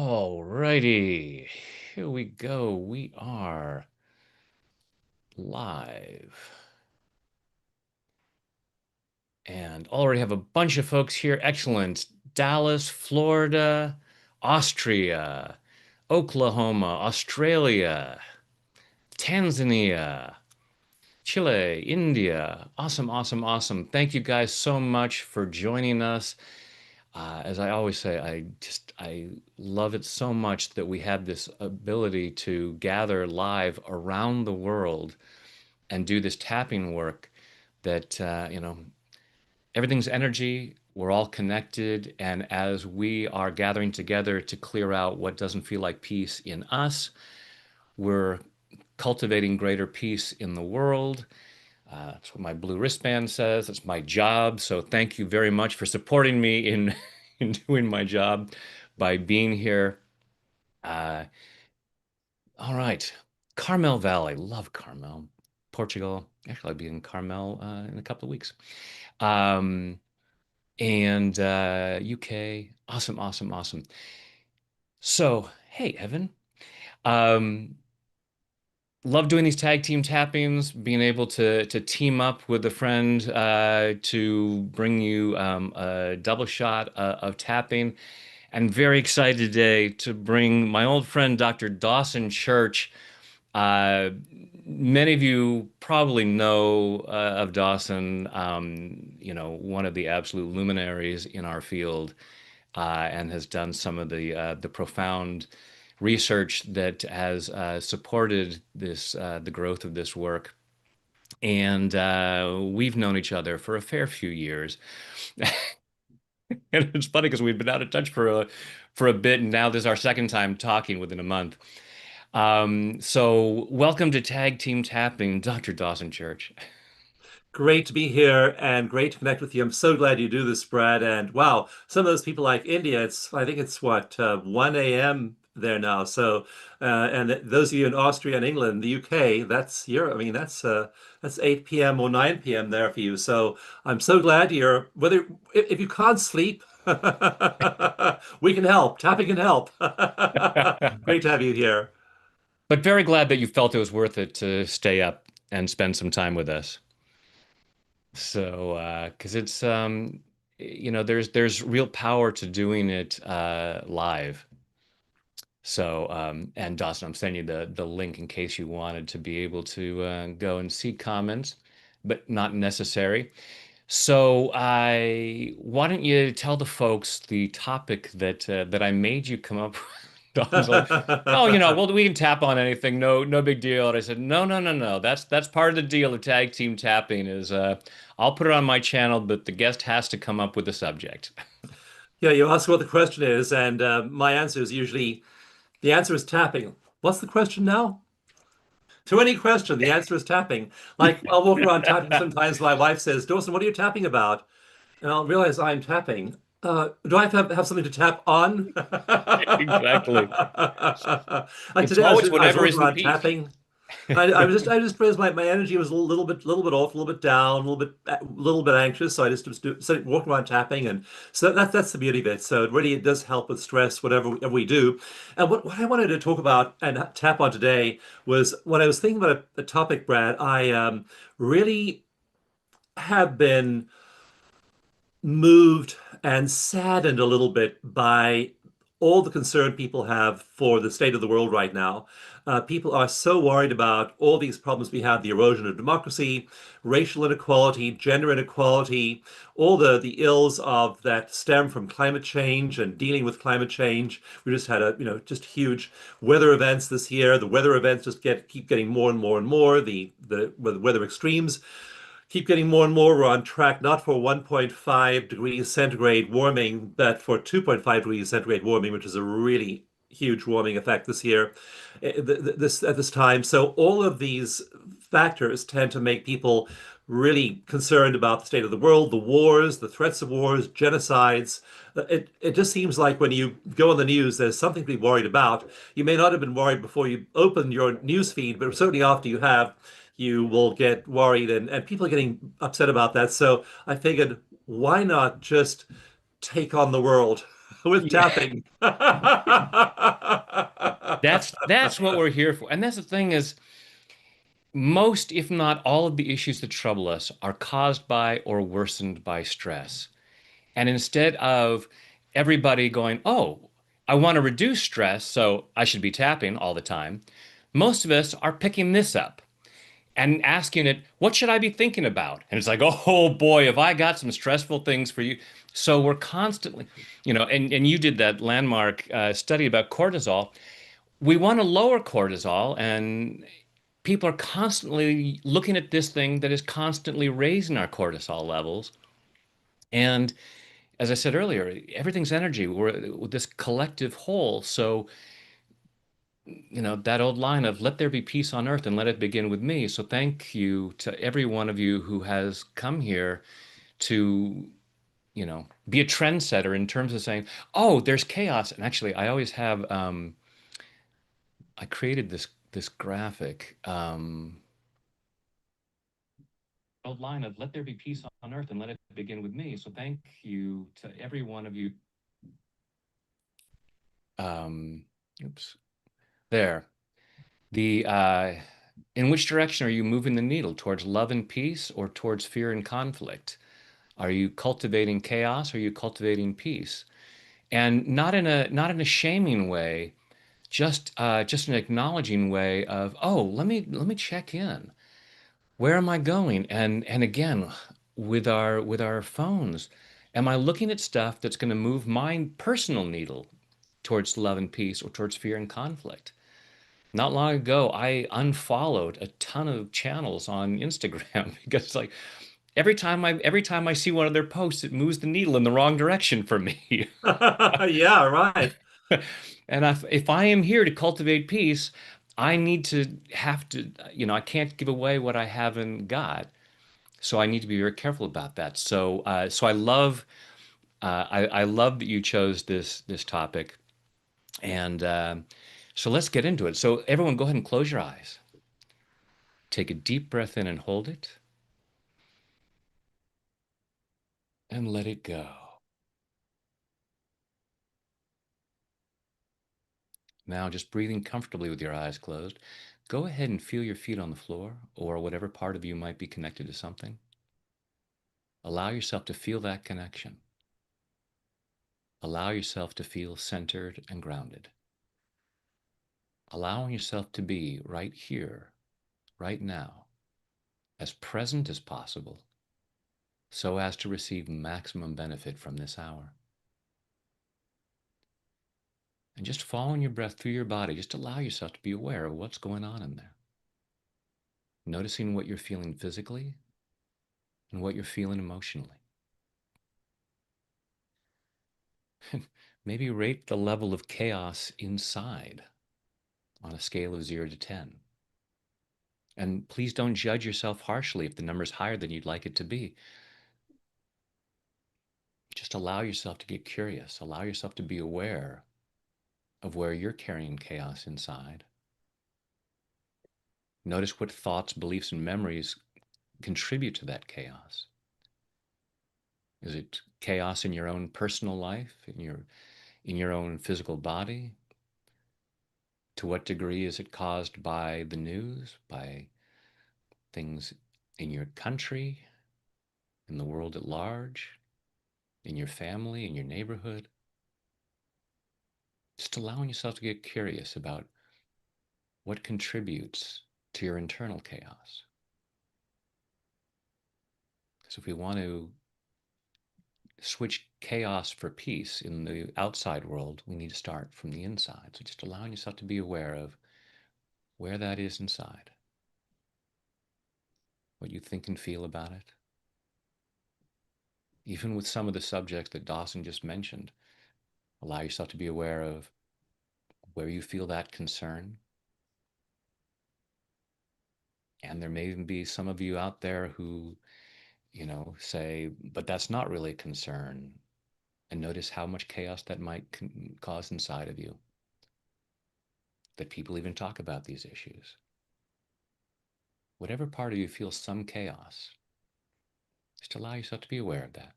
All righty. Here we go. We are live. And already have a bunch of folks here. Excellent. Dallas, Florida, Austria, Oklahoma, Australia, Tanzania, Chile, India. Awesome, awesome, awesome. Thank you guys so much for joining us. As I always say, I love it so much that we have this ability to gather live around the world and do this tapping work that everything's energy. We're all connected, and as we are gathering together to clear out what doesn't feel like peace in us, we're cultivating greater peace in the world. That's what my blue wristband says. That's my job. So thank you very much for supporting me in in doing my job by being here. Uh, all right, Carmel Valley, love Carmel, Portugal. Actually, I'll be in Carmel in a couple of weeks. Um, and UK, awesome, awesome, awesome. So, hey, Evan. Um, love doing these tag team tappings, being able to team up with a friend to bring you a double shot of tapping. And very excited today to bring my old friend Dr. Dawson Church. Uh, Many of you probably know of Dawson, one of the absolute luminaries in our field, and has done some of the profound research that has supported the growth of this work. And we've known each other for a fair few years. And it's funny because we've been out of touch for a bit, and now this is our second time talking within a month. So welcome to Tag Team Tapping, Dr. Dawson Church. Great to be here and great to connect with you. I'm so glad you do this, Brad. And wow, some of those people like India, I think it's what, 1 a.m. there now. So, and those of you in Austria and England, the UK, that's 8 p.m. or 9 p.m. there for you. So I'm so glad if you can't sleep, we can help. Tapping can help. Great to have you here. But very glad that you felt it was worth it to stay up and spend some time with us. So, because it's there's real power to doing it live. So, and Dawson, I'm sending you the link in case you wanted to be able to go and see comments, but not necessary. So, why don't you tell the folks the topic that I made you come up with? Dawn's like, oh, well, we can tap on anything, no big deal. And I said, no, no, no, no. That's part of the deal of tag team tapping is I'll put it on my channel, but the guest has to come up with the subject. Yeah, you ask what the question is, and my answer is usually the answer is tapping. What's the question now? To any question, the answer is tapping. Like I'll walk around tapping sometimes. My wife says, Dawson, what are you tapping about? And I'll realize I'm tapping. Do I have something to tap on? Exactly. Like It's today, always I was whatever walking is the around peak. tapping. I just realized my energy was a little bit off, a little bit down, a little bit anxious. So I just was walking around tapping, and so that's the beauty of it. So it does help with stress, whatever we do. And what I wanted to talk about and tap on today was when I was thinking about the topic, Brad. I really have been moved and saddened a little bit by all the concern people have for the state of the world right now. People are so worried about all these problems we have, the erosion of democracy, racial inequality, gender inequality, all the ills of that stem from climate change and dealing with climate change. We just had just huge weather events this year. The weather events just keep getting more and more and more. The weather extremes keep getting more and more. We're on track not for 1.5 degrees centigrade warming, but for 2.5 degrees centigrade warming, which is a really huge warming effect this year, at this time. So all of these factors tend to make people really concerned about the state of the world, the wars, the threats of wars, genocides. It just seems like when you go on the news, there's something to be worried about. You may not have been worried before you open your news feed, but certainly after you have, you will get worried and people are getting upset about that. So I figured, why not just take on the world? with Yeah. tapping. That's what we're here for. And that's the thing is most, if not all of the issues that trouble us are caused by or worsened by stress. And instead of everybody going, "Oh, I want to reduce stress, so I should be tapping all the time," most of us are picking this up and asking it, "What should I be thinking about?" And it's like, "Oh boy, have I got some stressful things for you." So we're constantly, and you did that landmark study about cortisol. We want to lower cortisol, and people are constantly looking at this thing that is constantly raising our cortisol levels. And as I said earlier, everything's energy. We're this collective whole. So, that old line of let there be peace on earth and let it begin with me. So thank you to every one of you who has come here to, be a trendsetter in terms of saying, oh, there's chaos. And actually, I always have, I created this graphic. Old line of let there be peace on earth and let it begin with me. So thank you to every one of you. Um, oops, there. The In which direction are you moving the needle? Towards love and peace or towards fear and conflict? Are you cultivating chaos or are you cultivating peace? And not in a shaming way, just an acknowledging way of, oh, let me check in. Where am I going? And again, with our phones, am I looking at stuff that's going to move my personal needle towards love and peace or towards fear and conflict? Not long ago, I unfollowed a ton of channels on Instagram because like every time I see one of their posts, it moves the needle in the wrong direction for me. Yeah, right. And if I am here to cultivate peace, I need to have to, I can't give away what I haven't got. So I need to be very careful about that. So I love that you chose this topic, and so let's get into it. So everyone, go ahead and close your eyes. Take a deep breath in and hold it, and let it go. Now, just breathing comfortably with your eyes closed, go ahead and feel your feet on the floor or whatever part of you might be connected to something. Allow yourself to feel that connection. Allow yourself to feel centered and grounded. Allowing yourself to be right here, right now, as present as possible, so as to receive maximum benefit from this hour. And just following your breath through your body, just allow yourself to be aware of what's going on in there. Noticing what you're feeling physically and what you're feeling emotionally. Maybe rate the level of chaos inside on a scale of 0 to 10. And please don't judge yourself harshly if the number's higher than you'd like it to be. Just allow yourself to get curious. Allow yourself to be aware of where you're carrying chaos inside. Notice what thoughts, beliefs, and memories contribute to that chaos. Is it chaos in your own personal life, in your own physical body? To what degree is it caused by the news, by things in your country, in the world at large, in your family, in your neighborhood? Just allowing yourself to get curious about what contributes to your internal chaos. So if we want to switch chaos for peace in the outside world, we need to start from the inside. So just allowing yourself to be aware of where that is inside, what you think and feel about it. Even with some of the subjects that Dawson just mentioned, allow yourself to be aware of where you feel that concern. And there may even be some of you out there who, say, but that's not really a concern. And notice how much chaos that might cause inside of you, that people even talk about these issues. Whatever part of you feels some chaos, just allow yourself to be aware of that.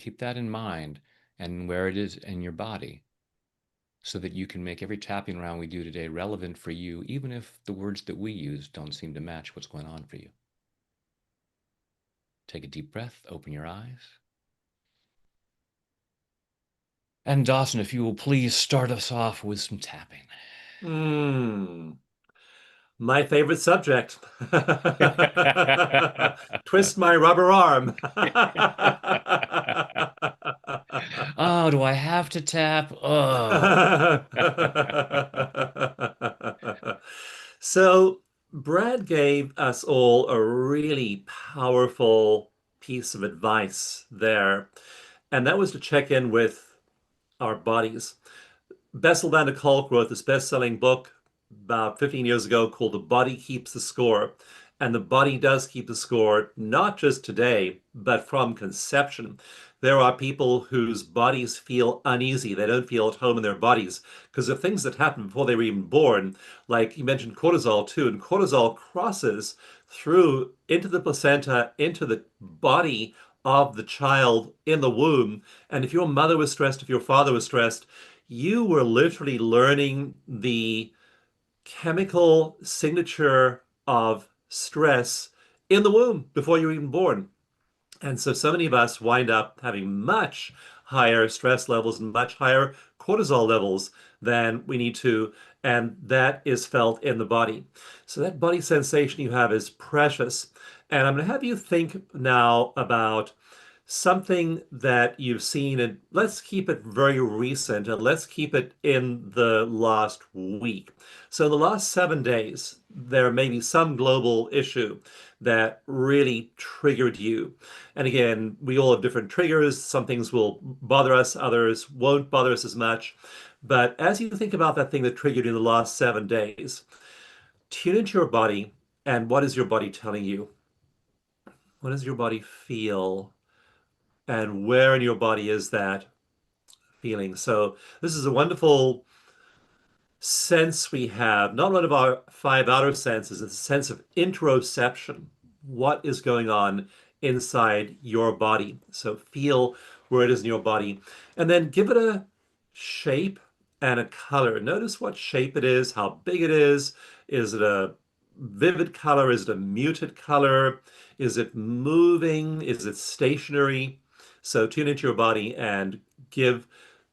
Keep that in mind and where it is in your body so that you can make every tapping round we do today relevant for you, even if the words that we use don't seem to match what's going on for you. Take a deep breath, open your eyes. And Dawson, if you will please start us off with some tapping. Hmm. My favorite subject. Twist my rubber arm. Oh, do I have to tap? Oh. So, Brad gave us all a really powerful piece of advice there, and that was to check in with our bodies. Bessel van der Kolk wrote this best-selling book about 15 years ago called The Body Keeps the Score. And the body does keep the score, not just today, but from conception. There are people whose bodies feel uneasy. They don't feel at home in their bodies because of things that happen before they were even born. Like you mentioned cortisol too, and cortisol crosses through into the placenta, into the body of the child in the womb. And if your mother was stressed, if your father was stressed, you were literally learning the chemical signature of stress in the womb before you were even born. And so many of us wind up having much higher stress levels and much higher cortisol levels than we need to. And that is felt in the body. So that body sensation you have is precious. And I'm going to have you think now about something that you've seen, and let's keep it very recent and let's keep it in the last week. So, the last 7 days, there may be some global issue that really triggered you. And again, we all have different triggers. Some things will bother us, others won't bother us as much. But as you think about that thing that triggered you in the last 7 days, tune into your body and what is your body telling you? What does your body feel? And where in your body is that feeling? So this is a wonderful sense we have, not one of our five outer senses, it's a sense of interoception. What is going on inside your body? So feel where it is in your body, and then give it a shape and a color. Notice what shape it is, how big it is. Is it a vivid color? Is it a muted color? Is it moving? Is it stationary? So tune into your body and give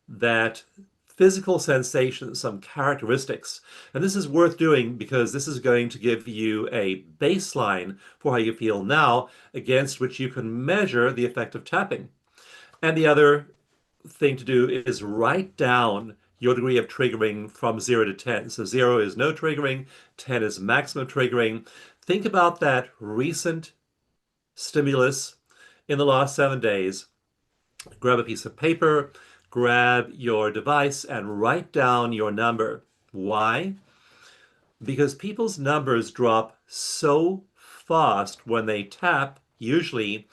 that physical sensation some characteristics. And this is worth doing because this is going to give you a baseline for how you feel now against which you can measure the effect of tapping. And the other thing to do is write down your degree of triggering from 0 to 10. So 0 is no triggering, 10 is maximum triggering. Think about that recent stimulus in the last 7 days. Grab a piece of paper, grab your device, and write down your number. Why? Because people's numbers drop so fast when they tap, usually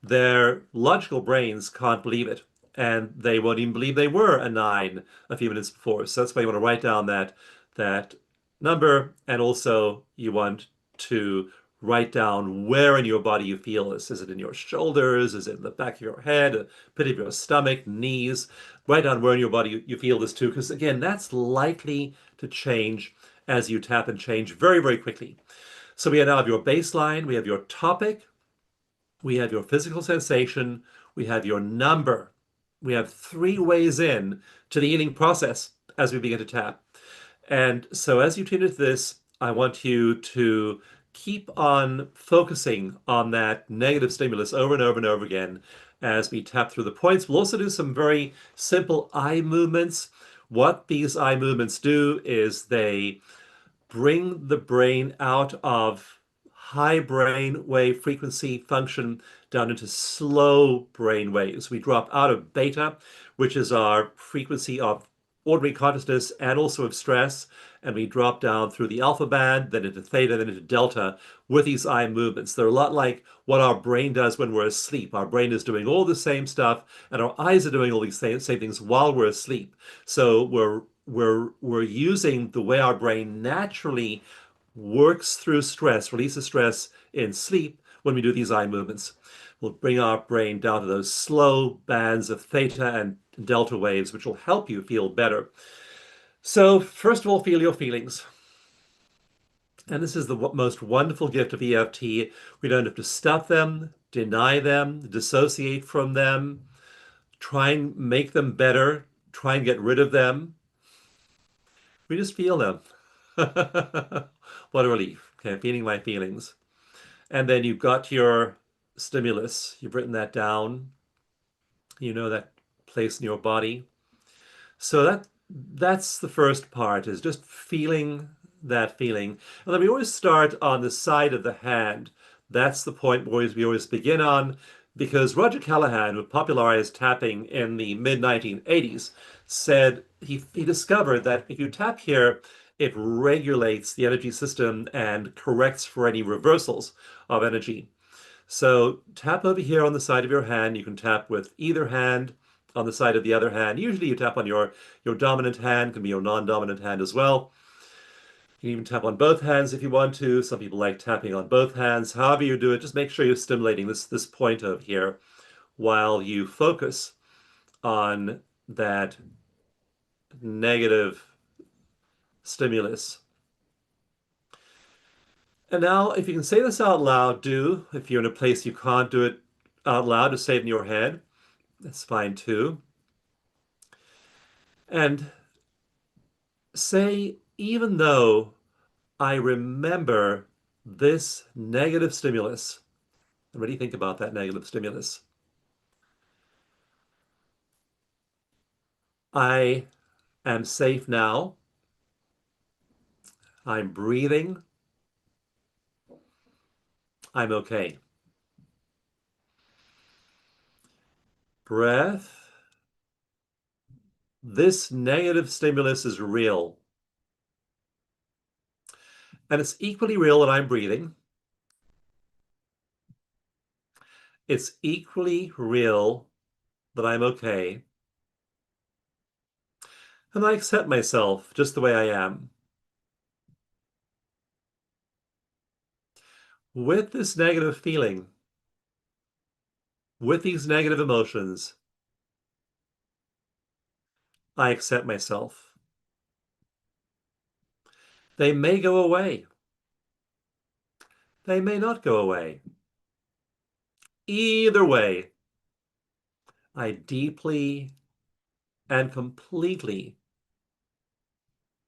their logical brains can't believe it. And they won't even believe they were a nine a few minutes before. So that's why you want to write down that number. And also you want to write down where in your body you feel this. Is it in your shoulders? Is it in the back of your head, the pit of your stomach, knees? Write down where in your body you feel this too, because again, that's likely to change as you tap and change very, very quickly. So we now have your baseline, we have your topic, we have your physical sensation, we have your number. We have 3 ways in to the healing process as we begin to tap. And so as you tune into this, I want you to keep on focusing on that negative stimulus over and over and over again as we tap through the points. We'll also do some very simple eye movements. What these eye movements do is they bring the brain out of high brain wave frequency function down into slow brain waves. We drop out of beta, which is our frequency of ordinary consciousness and also of stress, and we drop down through the alpha band, then into theta, then into delta with these eye movements. They're a lot like what our brain does when we're asleep. Our brain is doing all the same stuff, and our eyes are doing all these same things while we're asleep. So we're using the way our brain naturally works through stress, releases stress in sleep. when we do these eye movements. We'll bring our brain down to those slow bands of theta and delta waves, which will help you feel better. So, first of all, feel your feelings. And this is the most wonderful gift of EFT. We don't have to stuff them, deny them, dissociate from them, try and make them better, try and get rid of them. We just feel them. What a relief. Okay, feeling my feelings. And then you've got your stimulus. You've written that down. You know that place in your body. So that's the first part is just feeling that feeling. And then we always start on the side of the hand. That's the point we always begin on because Roger Callahan, who popularized tapping in the mid 1980s, said he discovered that if you tap here, it regulates the energy system and corrects for any reversals of energy. So tap over here on the side of your hand. You can tap with either hand on the side of the other hand. Usually you tap on your dominant hand, can be your non-dominant hand as well. You can even tap on both hands if you want to. Some people like tapping on both hands. However you do it, just make sure you're stimulating this point over here while you focus on that negative stimulus. And now, if you can say this out loud, do. If you're in a place you can't do it out loud, just say it in your head. That's fine too. And say, even though I remember this negative stimulus, and really think about that negative stimulus, I am safe now. I'm breathing. I'm okay. Breath. This negative stimulus is real. And it's equally real that I'm breathing. It's equally real that I'm okay. And I accept myself just the way I am. With this negative feeling, with these negative emotions, I accept myself. They may go away. They may not go away. Either way, I deeply and completely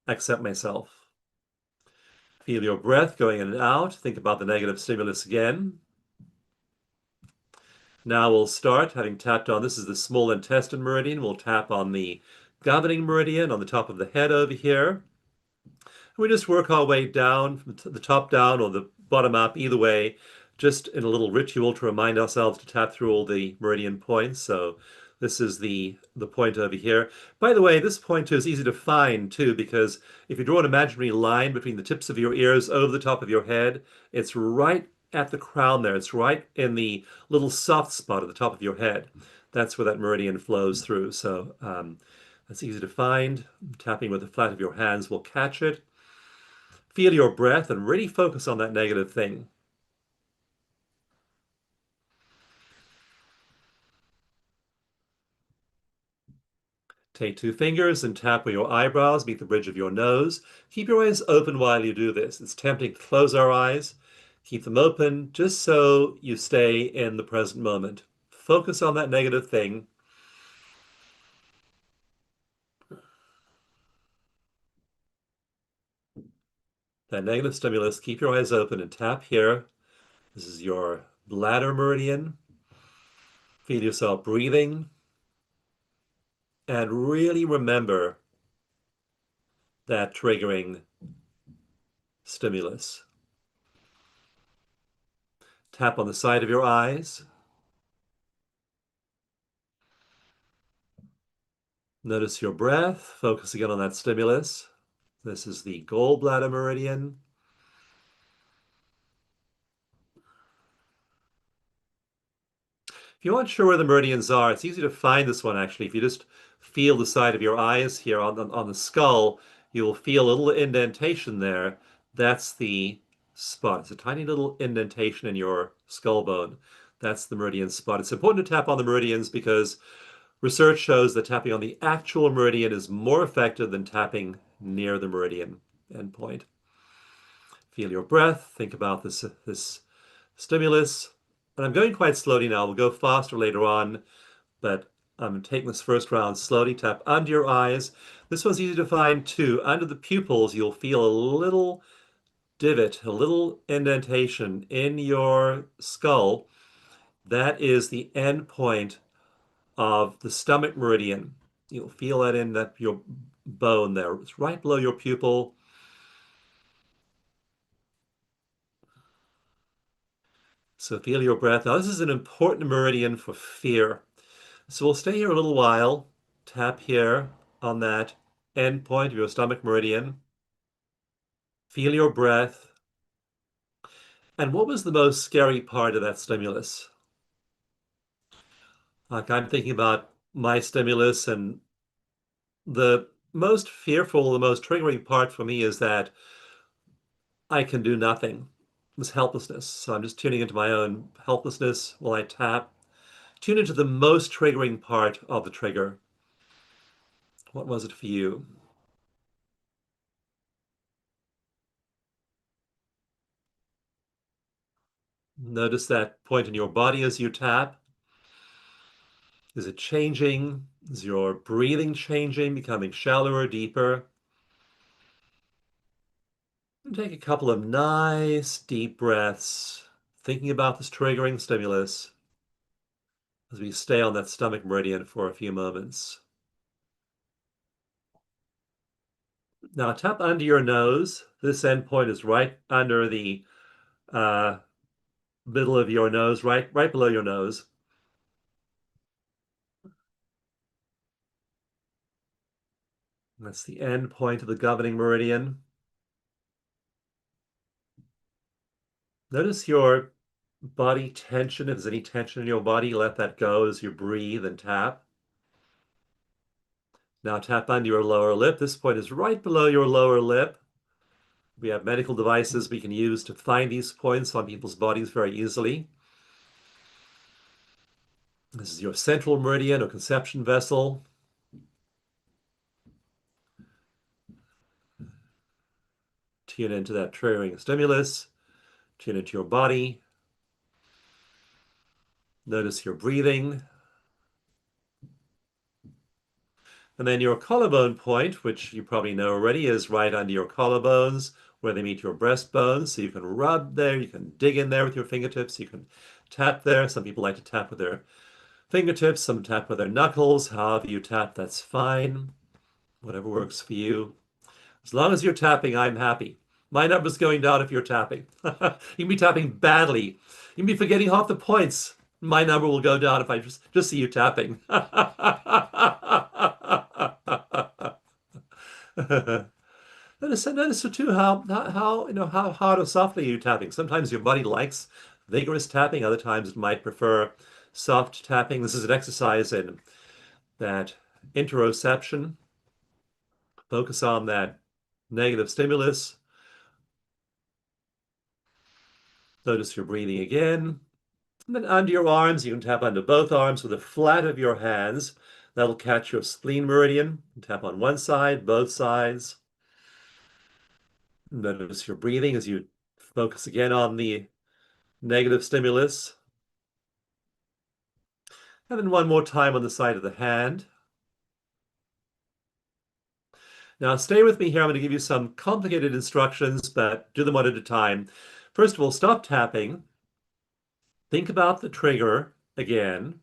accept myself. Feel your breath going in and out. Think about the negative stimulus again. Now we'll start having tapped on, this is the small intestine meridian. We'll tap on the governing meridian on the top of the head over here. We just work our way down from the top down or the bottom up, either way, just in a little ritual to remind ourselves to tap through all the meridian points. So this is the point over here. By the way, this pointer is easy to find too, because if you draw an imaginary line between the tips of your ears over the top of your head, it's right at the crown there. It's right in the little soft spot at the top of your head. That's where that meridian flows through. So that's easy to find. Tapping with the flat of your hands will catch it. Feel your breath and really focus on that negative thing. Take two fingers and tap where your eyebrows meet the bridge of your nose. Keep your eyes open while you do this. It's tempting to close our eyes. Keep them open just so you stay in the present moment. Focus on that negative thing. That negative stimulus. Keep your eyes open and tap here. This is your bladder meridian. Feel yourself breathing. And really remember that triggering stimulus. Tap on the side of your eyes. Notice your breath. Focus again on that stimulus. This is the gallbladder meridian. If you aren't sure where the meridians are, it's easy to find this one actually. If you just feel the side of your eyes here on the skull, you will feel a little indentation there. That's the spot. It's a tiny little indentation in your skull bone. That's the meridian spot. It's important to tap on the meridians because research shows that tapping on the actual meridian is more effective than tapping near the meridian endpoint. Feel your breath. Think about this stimulus. And I'm going quite slowly now. We'll go faster later on, but I'm taking this first round slowly. Tap under your eyes. This one's easy to find too. Under the pupils, you'll feel a little divot, a little indentation in your skull. That is the end point of the stomach meridian. You'll feel that in that your bone there. It's right below your pupil. So feel your breath. Now, this is an important meridian for fear. So we'll stay here a little while. Tap here on that end point of your stomach meridian. Feel your breath. And what was the most scary part of that stimulus? Like I'm thinking about my stimulus, and the most fearful, the most triggering part for me is that I can do nothing. This helplessness. So I'm just tuning into my own helplessness while I tap. Tune into the most triggering part of the trigger. What was it for you? Notice that point in your body as you tap. Is it changing? Is your breathing changing, becoming shallower, deeper? And take a couple of nice deep breaths, thinking about this triggering stimulus as we stay on that stomach meridian for a few moments. Now tap under your nose. This end point is right under the uh, middle of your nose, right below your nose. That's the end point of the governing meridian. Notice your body tension. If there's any tension in your body, let that go as you breathe and tap. Now tap under your lower lip. This point is right below your lower lip. We have medical devices we can use to find these points on people's bodies very easily. This is your central meridian or conception vessel. Tune into that triggering stimulus. Tune into your body. Notice your breathing. And then your collarbone point, which you probably know already, is right under your collarbones where they meet your breastbones. So you can rub there, you can dig in there with your fingertips, you can tap there. Some people like to tap with their fingertips, some tap with their knuckles. However you tap, that's fine. Whatever works for you. As long as you're tapping, I'm happy. My number's going down if you're tapping. You can be tapping badly. You can be forgetting half the points. My number will go down if I just see you tapping. Notice too how how hard or softly you're tapping. Sometimes your body likes vigorous tapping. Other times it might prefer soft tapping. This is an exercise in that interoception. Focus on that negative stimulus. Notice your breathing again. And then under your arms, you can tap under both arms with the flat of your hands. That'll catch your spleen meridian. Tap on one side, both sides. Notice your breathing as you focus again on the negative stimulus. And then one more time on the side of the hand. Now stay with me here. I'm going to give you some complicated instructions, but do them one at a time. First of all, stop tapping. Think about the trigger again.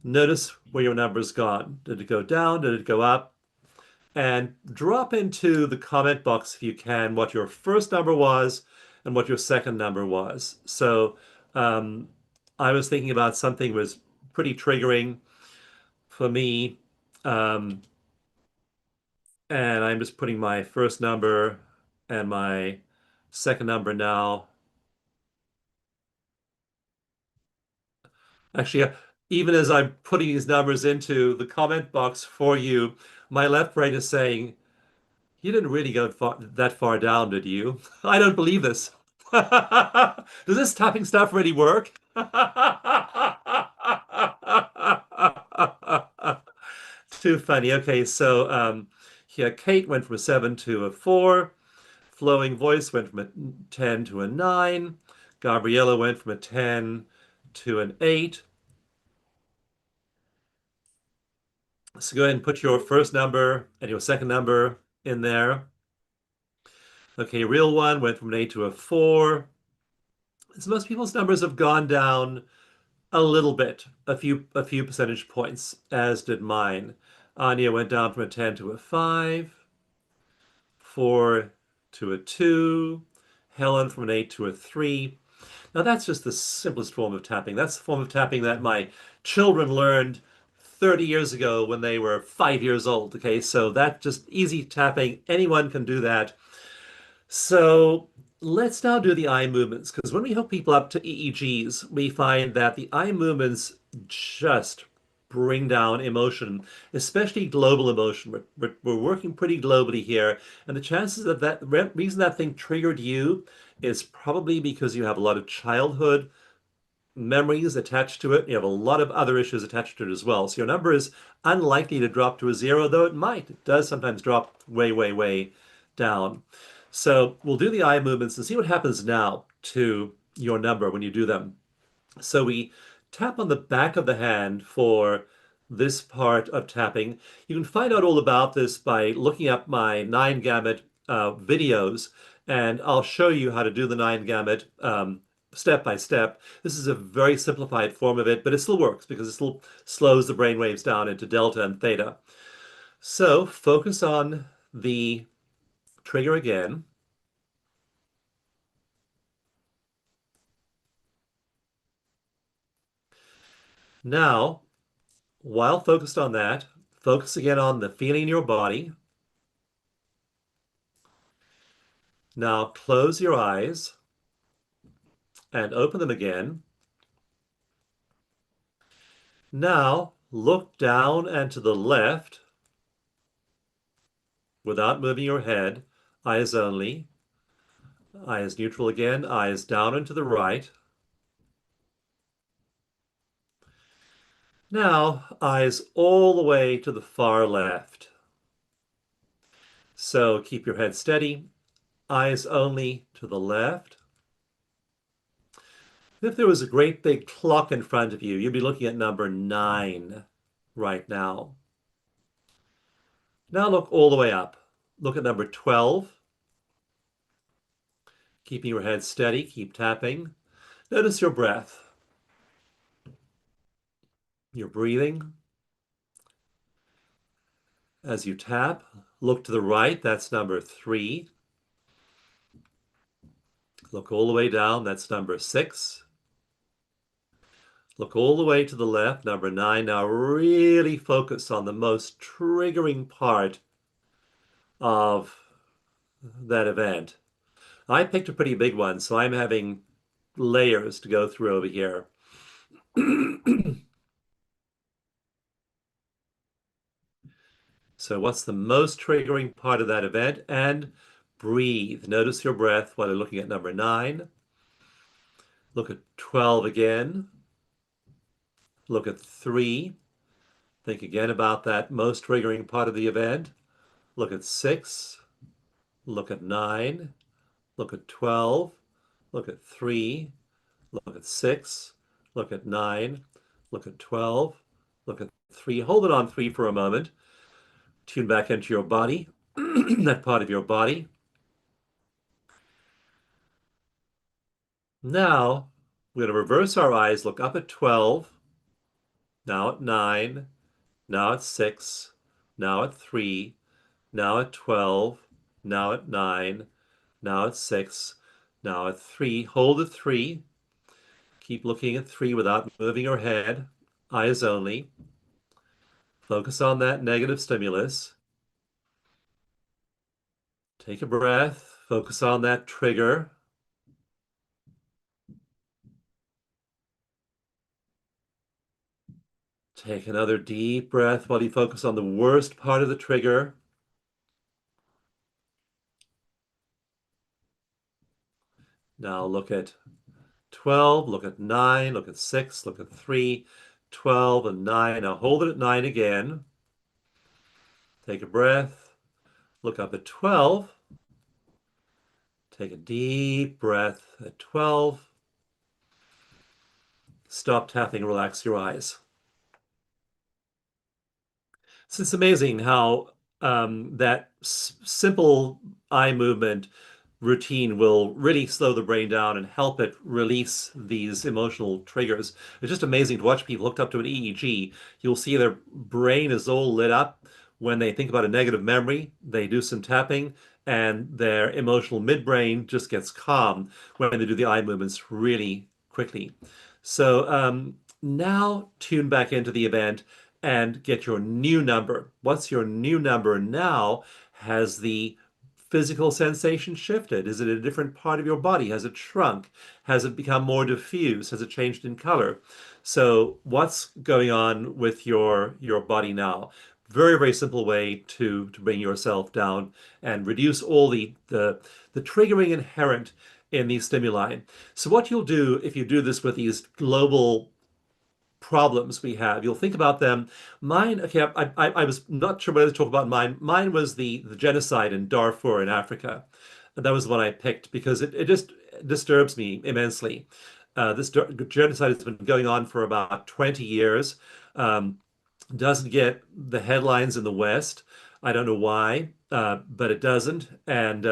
Notice where your number's gone. Did it go down? Did it go up? And drop into the comment box if you can what your first number was and what your second number was. So um, I was thinking about something was pretty triggering for me. Um, and I'm just putting my first number and my second number now. Actually, even as I'm putting these numbers into the comment box for you, my left brain is saying, You didn't really go that far down, did you? I don't believe this. Does this tapping stuff really work? Too funny. Okay, so here Kate went from a 7 to a 4. Flowing voice went from a 10 to a 9. Gabriella went from a 10 to an 8. So go ahead and put your first number and your second number in there. Okay, real one went from an 8 to a 4. So most people's numbers have gone down a little bit, a few percentage points, as did mine. Anya went down from a 10 to a 5, 4 to a 2, Helen from an 8 to a 3. Now that's just the simplest form of tapping. That's the form of tapping that my children learned 30 years ago when they were 5 years old. Okay, so that just easy tapping. Anyone can do that. So let's now do the eye movements, because when we hook people up to EEGs, we find that the eye movements just bring down emotion, especially global emotion. We're working pretty globally here, and the chances of that, the reason that thing triggered you is probably because you have a lot of childhood memories attached to it. You have a lot of other issues attached to it as well. So your number is unlikely to drop to a zero, though it might. It does sometimes drop way, way, way down. So we'll do the eye movements and see what happens now to your number when you do them. So we tap on the back of the hand for this part of tapping. You can find out all about this by looking up my nine gamut videos, and I'll show you how to do the nine gamut step by step. This is a very simplified form of it, but it still works because it still slows the brain waves down into delta and theta. So focus on the trigger again. Now, while focused on that, focus again on the feeling in your body. Now close your eyes and open them again. Now look down and to the left without moving your head, eyes only. Eyes neutral again, eyes down and to the right. Now eyes all the way to the far left. So keep your head steady, eyes only to the left. If there was a great big clock in front of you, you'd be looking at number 9 right now. Now look all the way up. Look at number 12. Keeping your head steady, keep tapping. Notice your breath, your breathing. As you tap, look to the right, that's number 3. Look all the way down, that's number 6. Look all the way to the left, number 9. Now really focus on the most triggering part of that event. I picked a pretty big one, so I'm having layers to go through over here. So what's the most triggering part of that event? And breathe. Notice your breath while you're looking at number 9. Look at 12 again. Look at 3. Think again about that most triggering part of the event. Look at 6. Look at 9. Look at 12. Look at 3. Look at 6. Look at 9. Look at 12. Look at 3. Hold it on 3 for a moment. Tune back into your body, that part of your body. Now, we're going to reverse our eyes, look up at 12, now at 9, now at 6, now at 3, now at 12, now at 9, now at 6, now at 3. Hold at 3. Keep looking at 3 without moving your head, eyes only. Focus on that negative stimulus. Take a breath, focus on that trigger. Take another deep breath while you focus on the worst part of the trigger. look at 12, look at 9, look at 6, look at 3, 12, and 9. Now hold it at 9 again. Take a breath. Look up at 12. Take a deep breath at 12. Stop tapping, relax your eyes. So it's amazing how that simple eye movement routine will really slow the brain down and help it release these emotional triggers. It's just amazing to watch people hooked up to an EEG. You'll see their brain is all lit up when they think about a negative memory. They do some tapping, and their emotional midbrain just gets calm when they do the eye movements really quickly. So now tune back into the event and get your new number. What's your new number now? Has the physical sensation shifted? Is it a different part of your body? Has it shrunk? Has it become more diffuse? Has it changed in color? So what's going on with your body now? Very, very simple way to bring yourself down and reduce all the triggering inherent in these stimuli. So what you'll do if you do this with these global problems we have. You'll think about them. Mine, okay, I was not sure whether to talk about mine. Mine was the genocide in Darfur in Africa. That was the one I picked because it just disturbs me immensely. This genocide has been going on for about 20 years. Um, doesn't get the headlines in the West. I don't know why, but it doesn't. And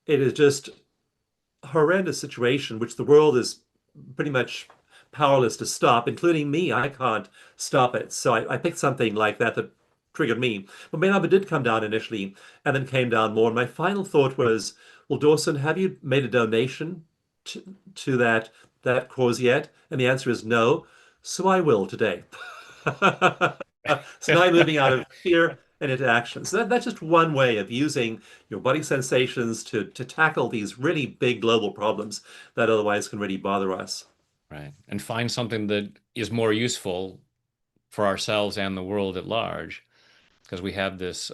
it is just horrendous situation, which the world is pretty much powerless to stop, including me. I can't stop it. So I picked something like that that triggered me. But Maynard did come down initially and then came down more. And my final thought was, well, Dawson, have you made a donation to that cause yet? And the answer is no. So I will today. So now I'm moving out of fear and into action. So that's just one way of using your body sensations to tackle these really big global problems that otherwise can really bother us. Right. And find something that is more useful for ourselves and the world at large, because we have this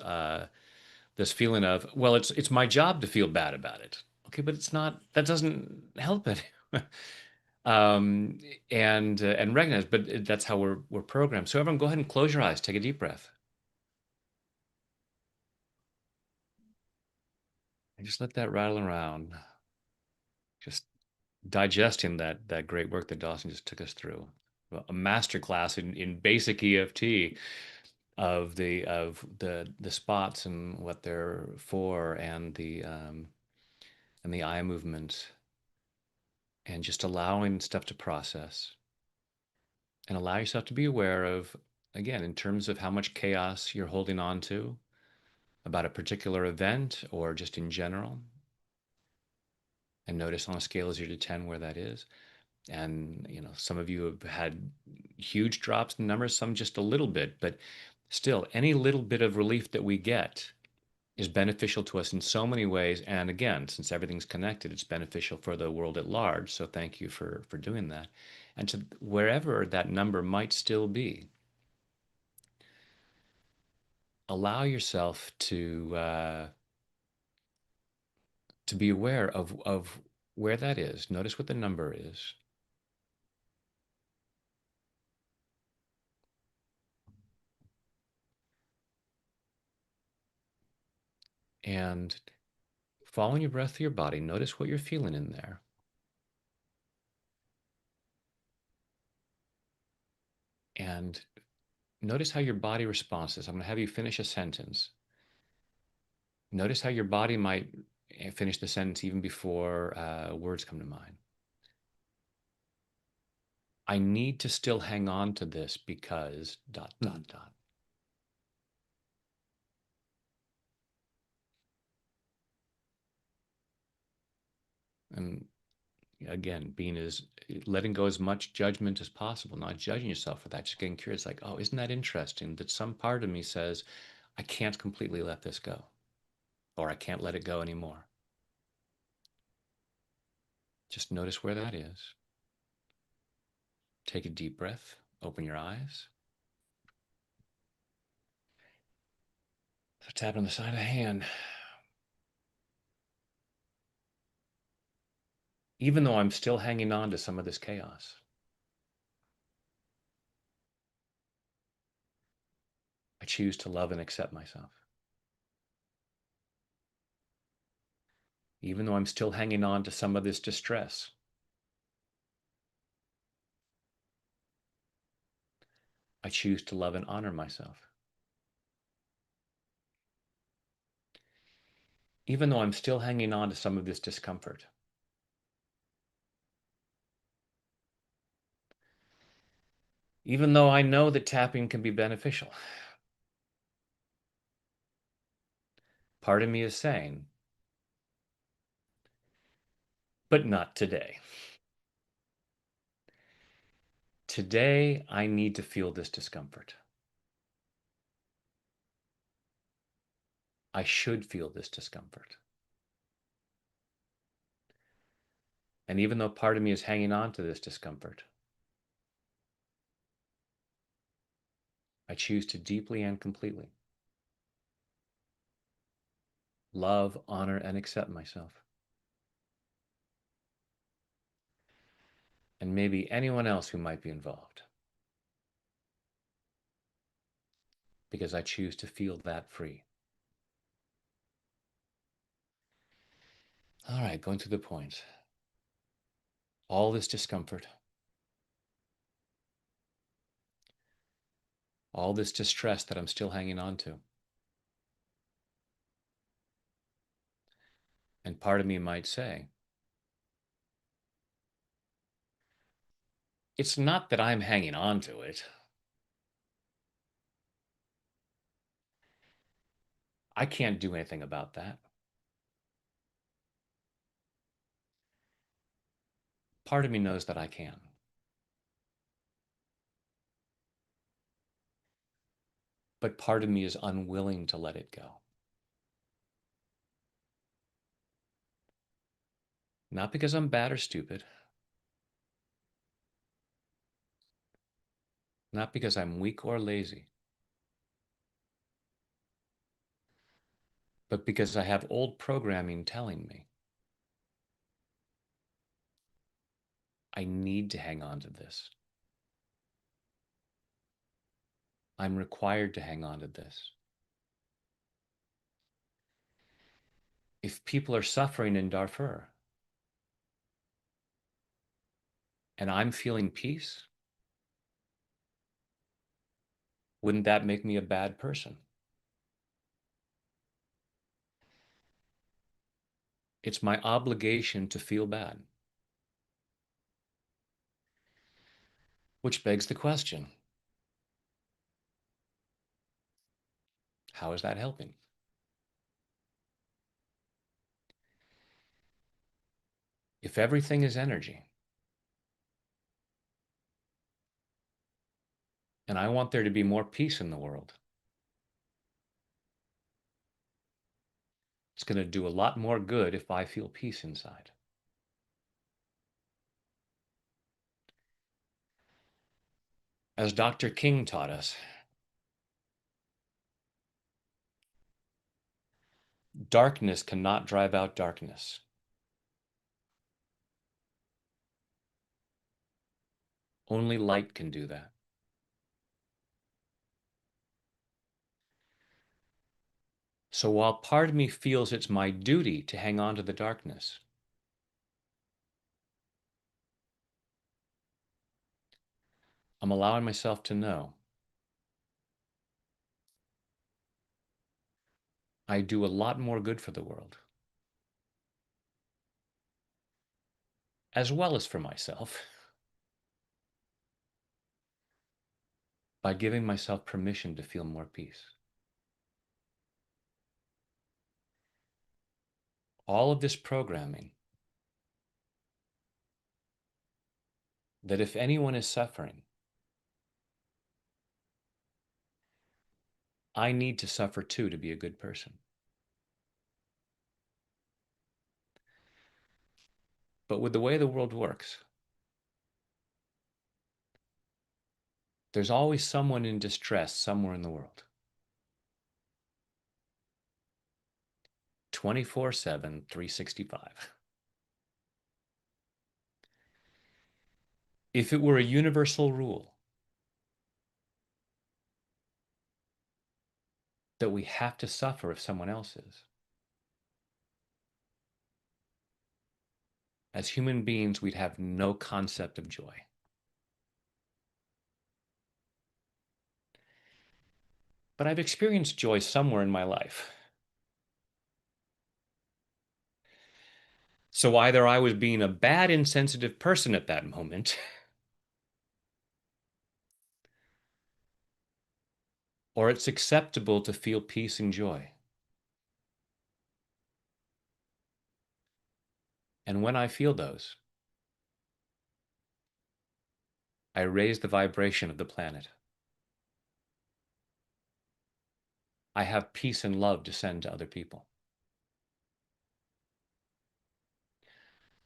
feeling of, well, it's my job to feel bad about it. Okay, but it's not. That doesn't help it. um, and recognize, but that's how we're programmed. So everyone, go ahead and close your eyes. Take a deep breath, and just let that rattle around. Just digesting that great work that Dawson just took us through. A master class in basic EFT of the spots and what they're for, and the eye movement, and just allowing stuff to process, and allow yourself to be aware of, again, in terms of how much chaos you're holding on to about a particular event or just in general, and notice on a scale of 0 to 10 where that is. And some of you have had huge drops in numbers, some just a little bit, but still, any little bit of relief that we get is beneficial to us in so many ways. And again, since everything's connected, it's beneficial for the world at large. So thank you for doing that. And to wherever that number might still be, allow yourself to be aware of where that is. Notice what the number is, and following your breath through your body, notice what you're feeling in there. And notice how your body responds to this. I'm going to have you finish a sentence. Notice how your body might finish the sentence even before words come to mind. I need to still hang on to this because dot, Mhm. dot, dot. And again, being as letting go as much judgment as possible, not judging yourself for that, just getting curious, like, oh, isn't that interesting that some part of me says, I can't completely let this go, or I can't let it go anymore. Just notice where that is. Take a deep breath, open your eyes. So tap on the side of the hand. even though I'm still hanging on to some of this chaos. I choose to love and accept myself. Even though I'm still hanging on to some of this distress, I choose to love and honor myself. Even though I'm still hanging on to some of this discomfort, even though I know that tapping can be beneficial, part of me is saying, but not today. Today, I need to feel this discomfort. I should feel this discomfort. And even though part of me is hanging on to this discomfort, I choose to deeply and completely love, honor, and accept myself. And maybe anyone else who might be involved, because I choose to feel that free. All right, going through the points. All this discomfort, all this distress that I'm still hanging on to. And part of me might say, it's not that I'm hanging on to it. I can't do anything about that. Part of me knows that I can. But part of me is unwilling to let it go. Not because I'm bad or stupid, not because I'm weak or lazy, but because I have old programming telling me I need to hang on to this. I'm required to hang on to this. If people are suffering in Darfur and I'm feeling peace, wouldn't that make me a bad person? It's my obligation to feel bad. Which begs the question, how is that helping? If everything is energy, and I want there to be more peace in the world, it's going to do a lot more good if I feel peace inside. As Dr. King taught us, darkness cannot drive out darkness. Only light can do that. So while part of me feels it's my duty to hang on to the darkness, I'm allowing myself to know I do a lot more good for the world, as well as for myself, by giving myself permission to feel more peace. All of this programming that if anyone is suffering, I need to suffer too to be a good person. But with the way the world works, there's always someone in distress somewhere in the world. 24/7, 365. If it were a universal rule that we have to suffer if someone else is, as human beings, we'd have no concept of joy. But I've experienced joy somewhere in my life. So either I was being a bad, insensitive person at that moment, or it's acceptable to feel peace and joy. And when I feel those, I raise the vibration of the planet. I have peace and love descend to other people.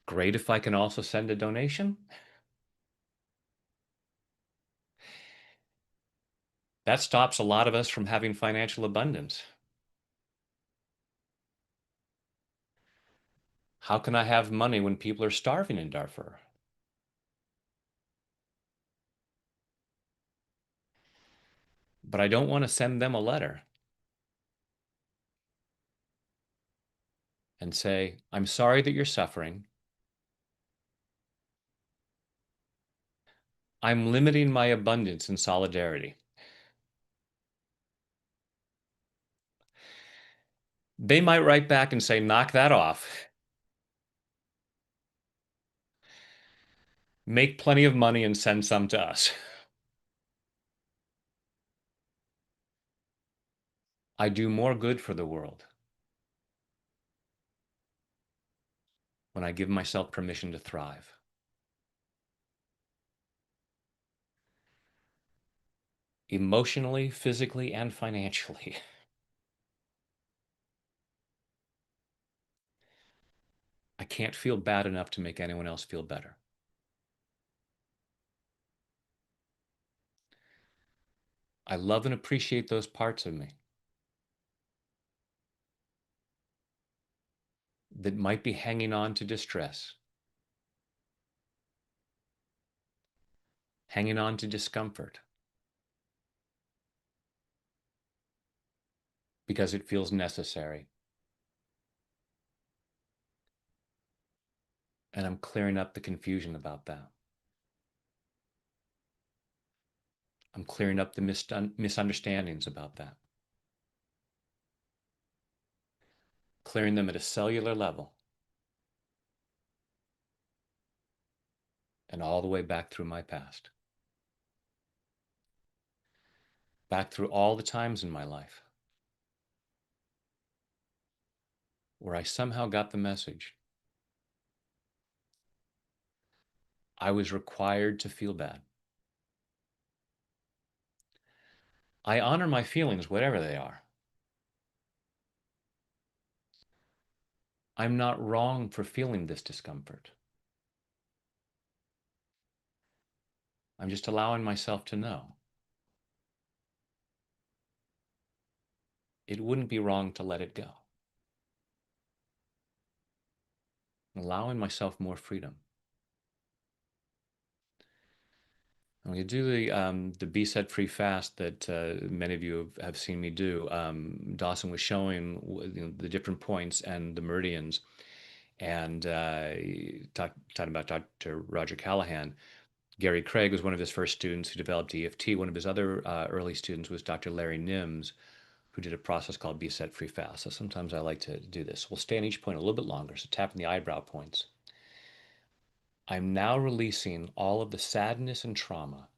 Great if I can also send a donation. That stops a lot of us from having financial abundance. How can I have money when people are starving in Darfur? But I don't want to send them a letter and say, I'm sorry that you're suffering. I'm limiting my abundance in solidarity. They might write back and say, knock that off. Make plenty of money and send some to us. I do more good for the world when I give myself permission to thrive, emotionally, physically, and financially. I can't feel bad enough to make anyone else feel better. I love and appreciate those parts of me that might be hanging on to distress, hanging on to discomfort because it feels necessary. And I'm clearing up the confusion about that. I'm clearing up the misunderstandings about that, clearing them at a cellular level and all the way back through my past, back through all the times in my life where I somehow got the message I was required to feel bad. I honor my feelings, whatever they are. I'm not wrong for feeling this discomfort. I'm just allowing myself to know. It wouldn't be wrong to let it go. Allowing myself more freedom. And we do the Be Set Free fast that many of you have seen me do. Dawson was showing the different points and the meridians, and talking about Dr. Roger Callahan. Gary Craig was one of his first students who developed EFT. One of his other early students was Dr. Larry Nims, who did a process called Be Set Free Fast. So sometimes I like to do this. We'll stay on each point a little bit longer. So tapping the eyebrow points. I'm now releasing all of the sadness and trauma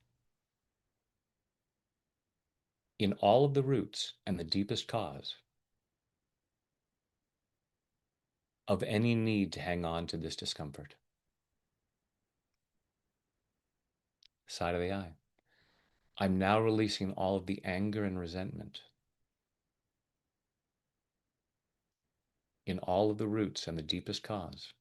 in all of the roots and the deepest cause of any need to hang on to this discomfort. Side of the eye. I'm now releasing all of the anger and resentment in all of the roots and the deepest cause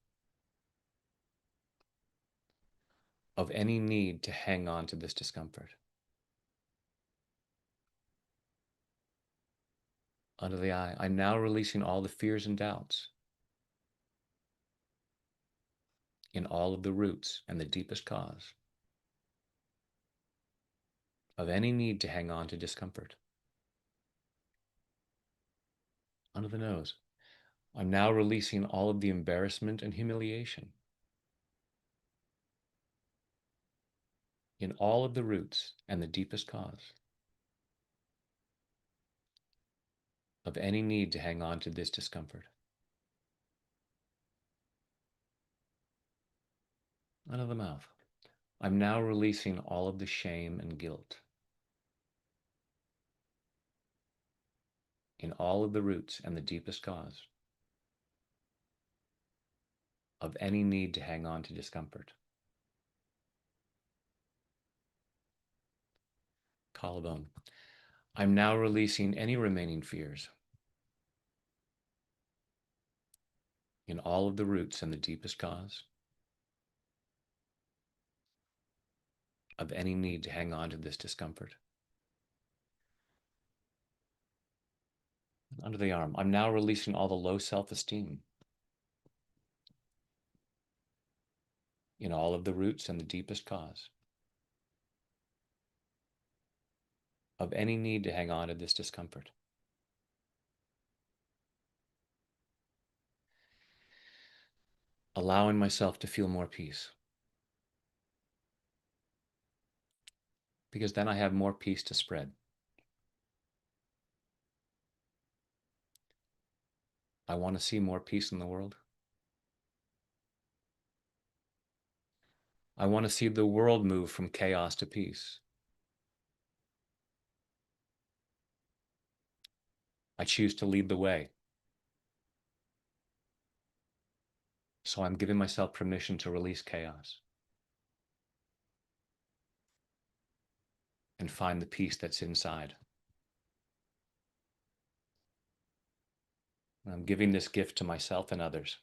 of any need to hang on to this discomfort. Under the eye, I'm now releasing all the fears and doubts in all of the roots and the deepest cause of any need to hang on to discomfort. Under the nose. I'm now releasing all of the embarrassment and humiliation in all of the roots and the deepest cause of any need to hang on to this discomfort. Out of the mouth. I'm now releasing all of the shame and guilt in all of the roots and the deepest cause of any need to hang on to discomfort. Collarbone. I'm now releasing any remaining fears in all of the roots and the deepest cause of any need to hang on to this discomfort. Under the arm. I'm now releasing all the low self-esteem in all of the roots and the deepest cause of any need to hang on to this discomfort. Allowing myself to feel more peace, because then I have more peace to spread. I want to see more peace in the world. I want to see the world move from chaos to peace. I choose to lead the way. So I'm giving myself permission to release chaos and find the peace that's inside. And I'm giving this gift to myself and others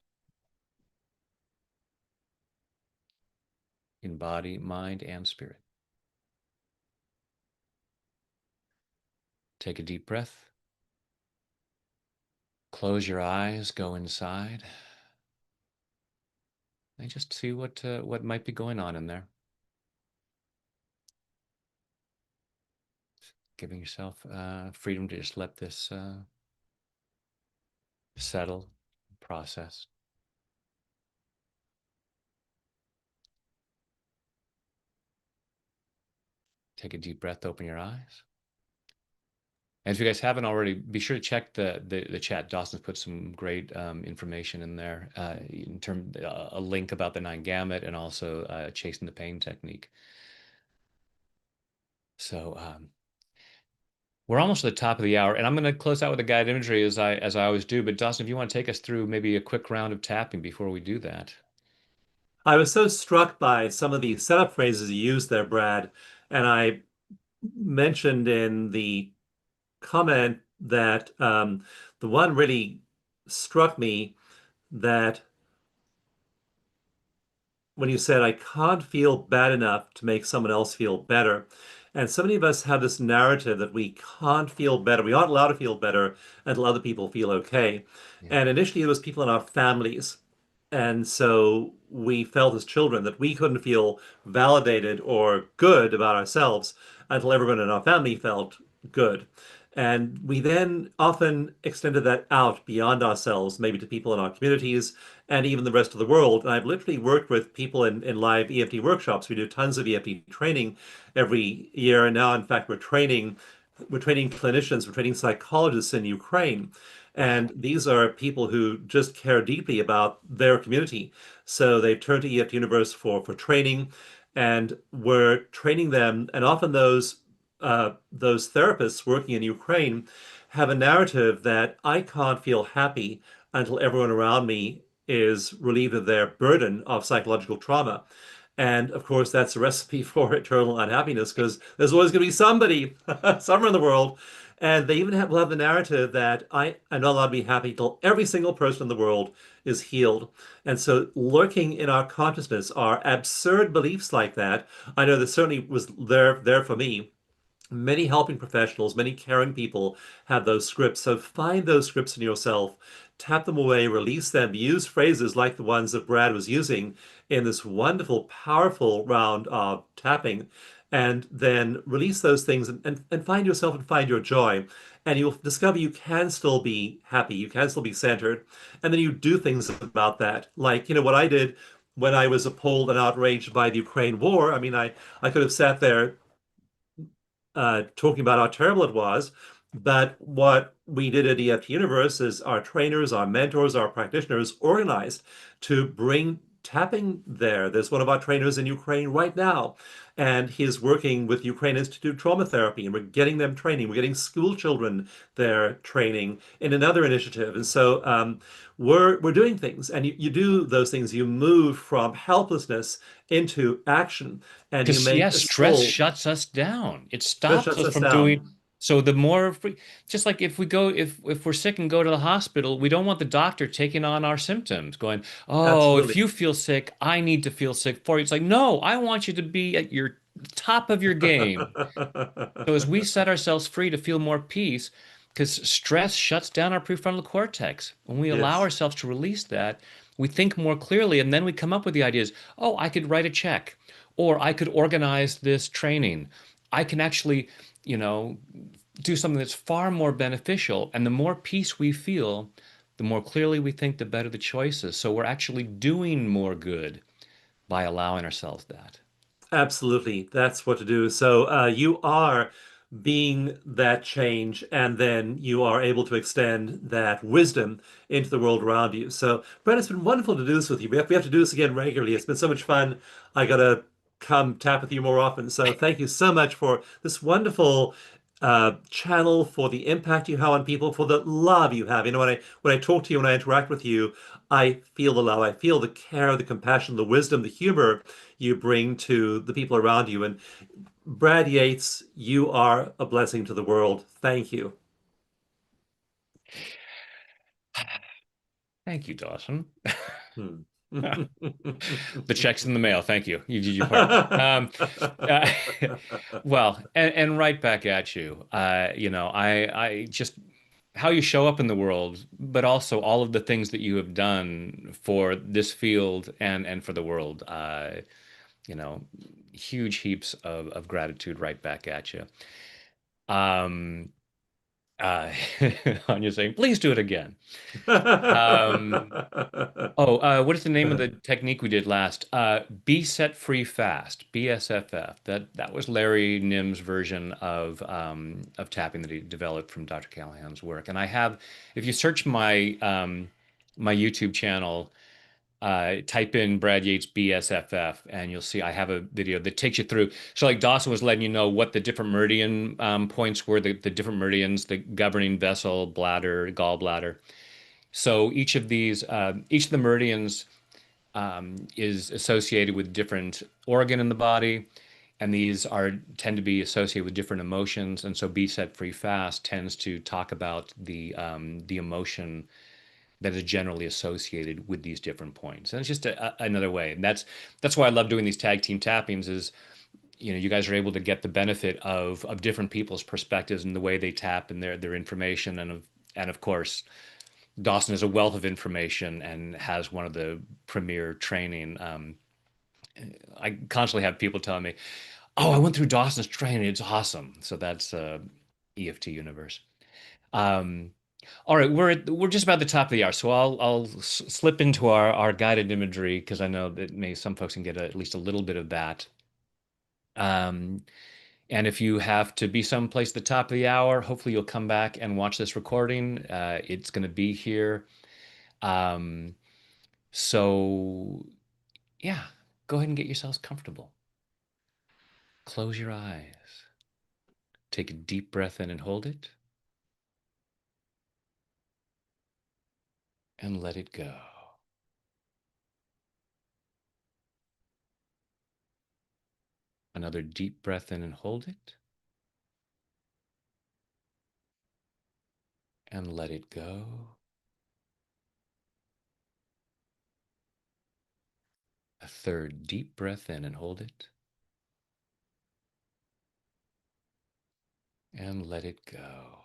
in body, mind, and spirit. Take a deep breath. Close your eyes, go inside, and just see what might be going on in there. Giving yourself freedom to just let this settle, process. Take a deep breath, open your eyes. And if you guys haven't already, be sure to check the chat. Dawson's put some great information in there, in terms a link about the 9 gamut and also chasing the pain technique. So we're almost at the top of the hour, and I'm going to close out with a guided imagery as I always do. But Dawson, if you want to take us through maybe a quick round of tapping before we do that. I was so struck by some of the setup phrases you used there, Brad, and I mentioned in the comment that the one really struck me that when you said, I can't feel bad enough to make someone else feel better. And so many of us have this narrative that we can't feel better. We aren't allowed to feel better until other people feel okay. Yeah. And initially, it was people in our families. And so we felt as children that we couldn't feel validated or good about ourselves until everyone in our family felt good. And we then often extended that out beyond ourselves, maybe to people in our communities and even the rest of the world. And I've literally worked with people in live EFT workshops. We do tons of EFT training every year. And now, in fact, we're training clinicians, we're training psychologists in Ukraine. Wow. And these are people who just care deeply about their community. So they turn to EFT Universe for training, and we're training them. And often those therapists working in Ukraine have a narrative that I can't feel happy until everyone around me is relieved of their burden of psychological trauma. And of course, that's a recipe for eternal unhappiness because there's always going to be somebody somewhere in the world. And they even will have the narrative that I'm not allowed to be happy till every single person in the world is healed. And so, lurking in our consciousness are absurd beliefs like that. I know that certainly was there for me. Many helping professionals, many caring people have those scripts. So find those scripts in yourself, tap them away, release them, use phrases like the ones that Brad was using in this wonderful, powerful round of tapping, and then release those things and find yourself and find your joy. And you'll discover you can still be happy, you can still be centered. And then you do things about that. Like, what I did when I was appalled and outraged by the Ukraine war. I mean, I could have sat there talking about how terrible it was. But what we did at EFT Universe is our trainers, our mentors, our practitioners organized to bring tapping there. There's one of our trainers in Ukraine right now, and he's working with Ukraine Institute Trauma Therapy, and we're getting them training. We're getting school children there training in another initiative. And so we're doing things, and you do those things. You move from helplessness into action, and you Because, yeah, make a stress soul shuts us down. It that stops shuts us us from doing. down. So the more free, just like if we go, if we're sick and go to the hospital, we don't want the doctor taking on our symptoms, going, "Oh, if Absolutely. you feel sick, I need to feel sick for you." It's like, no, I want you to be at your top of your game. So as we set ourselves free to feel more peace, because stress shuts down our prefrontal cortex. When we allow Yes, ourselves to release that, we think more clearly, and then we come up with the ideas. Oh, I could write a check, or I could organize this training. I can actually, you know, do something that's far more beneficial. And the more peace we feel, the more clearly we think, the better the choices. So we're actually doing more good by allowing ourselves that. absolutely. That's what to do. So you are being that change, and then you are able to extend that wisdom into the world around you. So, Brett, it's been wonderful to do this with you. We have to do this again regularly. It's been so much fun. I gotta come tap with you more often. So, thank you so much for this wonderful channel, for the impact you have on people, for the love you have. When I talk to you, when I interact with you, I feel the love, I feel the care, the compassion, the wisdom, the humor you bring to the people around you. And Brad Yates, you are a blessing to the world. Thank you. Thank you, Dawson. Hmm. The check's in the mail. Thank you. You did your part. Uh, well, and right back at you. I just how you show up in the world, but also all of the things that you have done for this field and for the world. You know, huge heaps of gratitude right back at you. Um, uh, Anya saying, please do it again. Um, Oh, what is the name of the technique we did last? Be set free fast, BSFF. That was Larry Nim's version of tapping that he developed from Dr. Callahan's work. And I have, if you search my YouTube channel, type in Brad Yates BSFF, and you'll see I have a video that takes you through. So, like Dawson was letting you know what the different meridian points were, the different meridians, the governing vessel, bladder, gallbladder. So each of the meridians is associated with different organ in the body, and these are tend to be associated with different emotions. And so, be set free fast tends to talk about the emotion that is generally associated with these different points. And it's just another way. And that's why I love doing these tag team tappings. Is you guys are able to get the benefit of different people's perspectives and the way they tap and their information and of course Dawson is a wealth of information and has one of the premier training. I constantly have people telling me, "Oh, I went through Dawson's training. It's awesome." So that's EFT Universe. Um, all right, we're just about the top of the hour, so I'll slip into our guided imagery because I know that maybe some folks can get at least a little bit of that. Um, and if you have to be someplace at the top of the hour, hopefully you'll come back and watch this recording. It's going to be here. Um, So, yeah, go ahead and get yourselves comfortable. Close your eyes. Take a deep breath in and hold it, and let it go. Another deep breath in and hold it, and let it go. A third deep breath in and hold it, and let it go.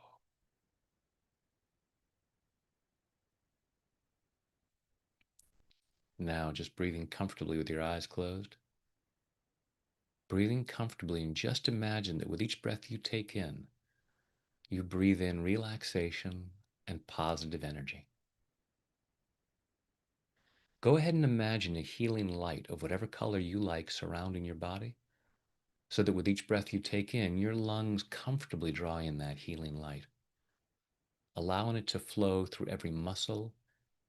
Now, just breathing comfortably with your eyes closed. Breathing comfortably, and just imagine that with each breath you take in, you breathe in relaxation and positive energy. Go ahead and imagine a healing light of whatever color you like surrounding your body, so that with each breath you take in, your lungs comfortably draw in that healing light, allowing it to flow through every muscle,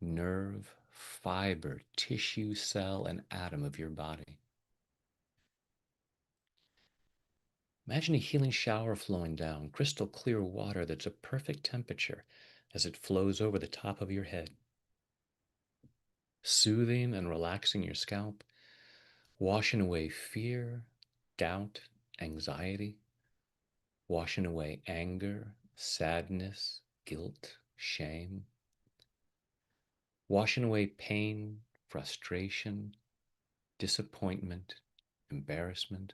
nerve, fiber, tissue, cell, and atom of your body. Imagine a healing shower flowing down, crystal clear water that's a perfect temperature as it flows over the top of your head, soothing and relaxing your scalp, washing away fear, doubt, anxiety, washing away anger, sadness, guilt, shame, washing away pain, frustration, disappointment, embarrassment,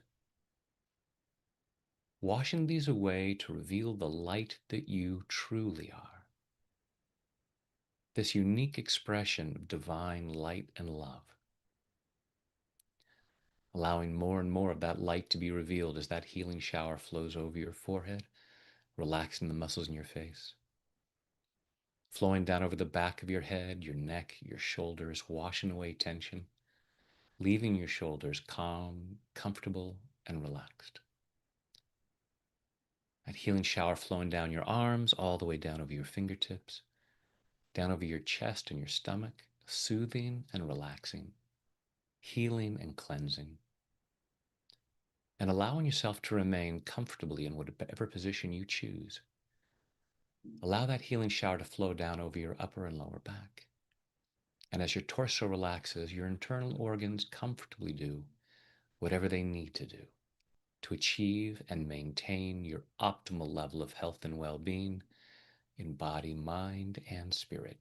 washing these away to reveal the light that you truly are, this unique expression of divine light and love, allowing more and more of that light to be revealed as that healing shower flows over your forehead, relaxing the muscles in your face, flowing down over the back of your head, your neck, your shoulders, washing away tension, leaving your shoulders calm, comfortable, and relaxed. That healing shower flowing down your arms, all the way down over your fingertips, down over your chest and your stomach, soothing and relaxing, healing and cleansing, and allowing yourself to remain comfortably in whatever position you choose. Allow that healing shower to flow down over your upper and lower back. And as your torso relaxes, your internal organs comfortably do whatever they need to do to achieve and maintain your optimal level of health and well-being in body, mind, and spirit.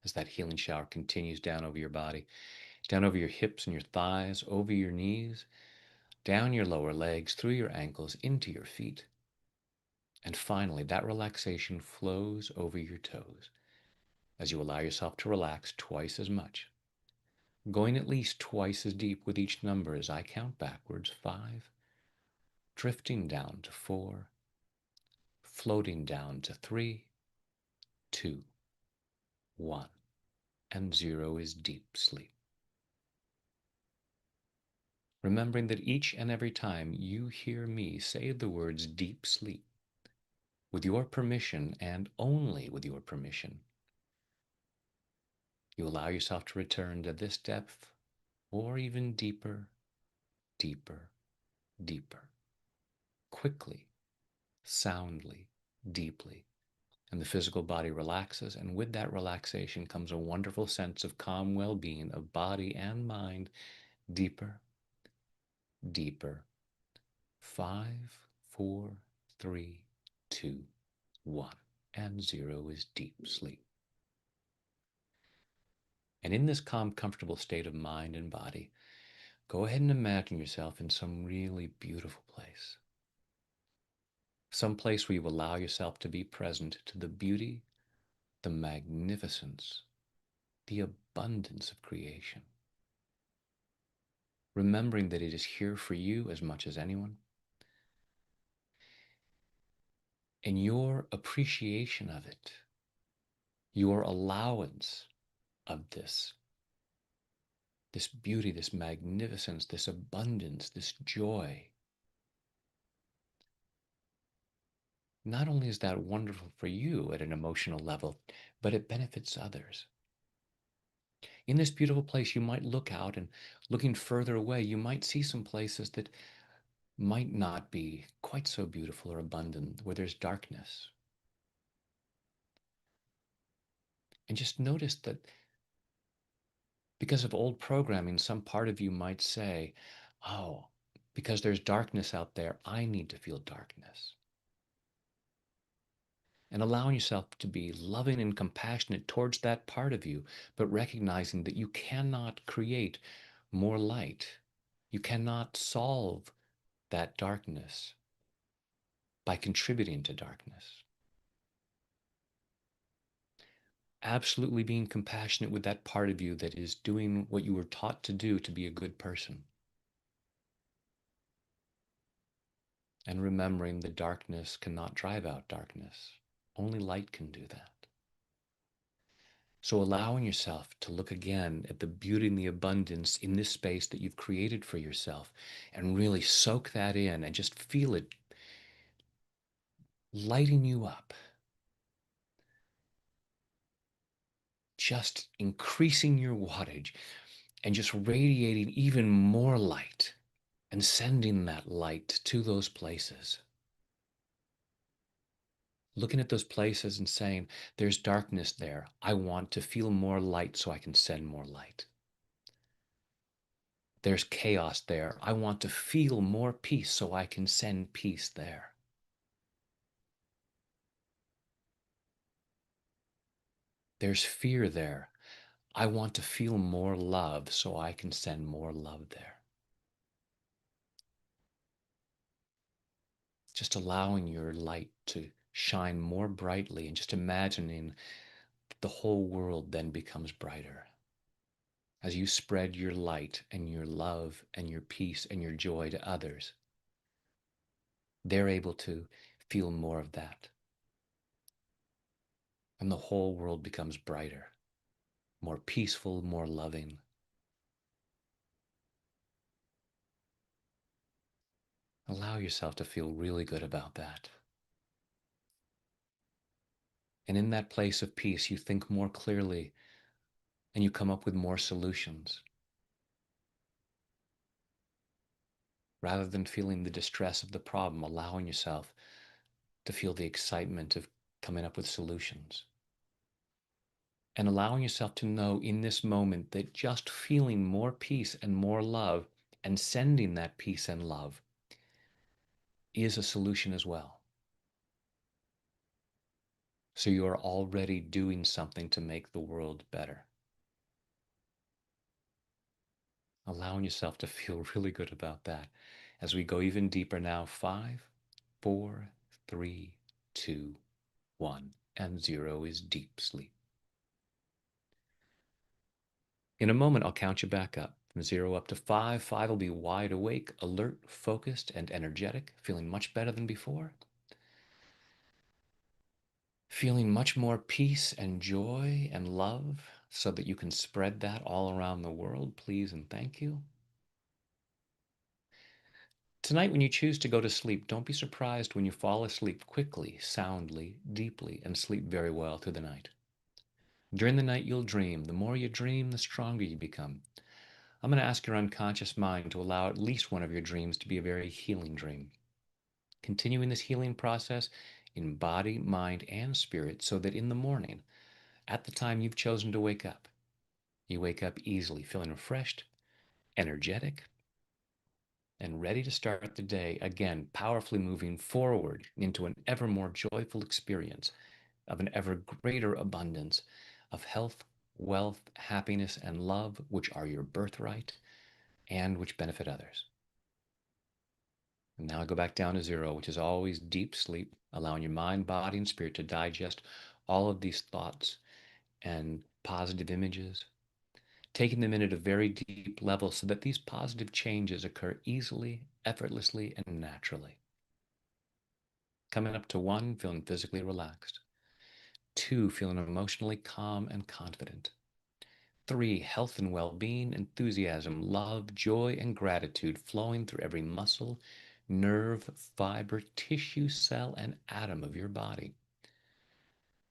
As that healing shower continues down over your body, down over your hips and your thighs, over your knees, down your lower legs, through your ankles, into your feet. And finally, that relaxation flows over your toes as you allow yourself to relax twice as much, going at least twice as deep with each number as I count backwards, 5, drifting down to 4, floating down to 3, 2, 1, and 0 is deep sleep. Remembering that each and every time you hear me say the words deep sleep, with your permission and only with your permission, you allow yourself to return to this depth or even deeper, deeper, deeper, quickly, soundly, deeply. And the physical body relaxes, and with that relaxation comes a wonderful sense of calm well-being of body and mind, deeper, deeper. 5, 4, 3, 2, 1, and 0 is deep sleep. And in this calm, comfortable state of mind and body, go ahead and imagine yourself in some really beautiful place. Some place where you allow yourself to be present to the beauty, the magnificence, the abundance of creation. Remembering that it is here for you as much as anyone. And your appreciation of it, your allowance of this beauty, this magnificence, this abundance, this joy. Not only is that wonderful for you at an emotional level, but it benefits others. In this beautiful place, you might look out, and looking further away, you might see some places that might not be quite so beautiful or abundant, where there's darkness. And just notice that because of old programming, some part of you might say, oh, because there's darkness out there, I need to feel darkness. And allowing yourself to be loving and compassionate towards that part of you, but recognizing that you cannot create more light. You cannot solve that darkness by contributing to darkness. Absolutely being compassionate with that part of you that is doing what you were taught to do to be a good person. and remembering that darkness cannot drive out darkness. Only light can do that. So allowing yourself to look again at the beauty and the abundance in this space that you've created for yourself and really soak that in and just feel it lighting you up, just increasing your wattage and just radiating even more light and sending that light to those places. Looking at those places and saying, there's darkness there. I want to feel more light so I can send more light. There's chaos there. I want to feel more peace so I can send peace there. There's fear there. I want to feel more love so I can send more love there. Just allowing your light to shine more brightly and just imagining the whole world then becomes brighter. As you spread your light and your love and your peace and your joy to others, they're able to feel more of that. And the whole world becomes brighter, more peaceful, more loving. Allow yourself to feel really good about that. And in that place of peace, you think more clearly and you come up with more solutions. Rather than feeling the distress of the problem, allowing yourself to feel the excitement of coming up with solutions. And allowing yourself to know in this moment that just feeling more peace and more love and sending that peace and love is a solution as well. So you are already doing something to make the world better. Allowing yourself to feel really good about that. As we go even deeper now, 5, 4, 3, 2, 1, and 0 is deep sleep. In a moment, I'll count you back up from 0 up to 5. 5 will be wide awake, alert, focused, and energetic, feeling much better than before. Feeling much more peace and joy and love so that you can spread that all around the world, please and thank you. Tonight, when you choose to go to sleep, don't be surprised when you fall asleep quickly, soundly, deeply, and sleep very well through the night. During the night, you'll dream. The more you dream, the stronger you become. I'm going to ask your unconscious mind to allow at least one of your dreams to be a very healing dream. Continuing this healing process in body, mind, and spirit so that in the morning, at the time you've chosen to wake up, you wake up easily, feeling refreshed, energetic, and ready to start the day again, powerfully moving forward into an ever more joyful experience of an ever greater abundance of health, wealth, happiness, and love, which are your birthright and which benefit others. And now I go back down to 0, which is always deep sleep, allowing your mind, body, and spirit to digest all of these thoughts and positive images, taking them in at a very deep level so that these positive changes occur easily, effortlessly, and naturally. Coming up to 1, feeling physically relaxed. 2, feeling emotionally calm and confident. 3, health and well-being, enthusiasm, love, joy, and gratitude flowing through every muscle, nerve, fiber, tissue, cell, and atom of your body.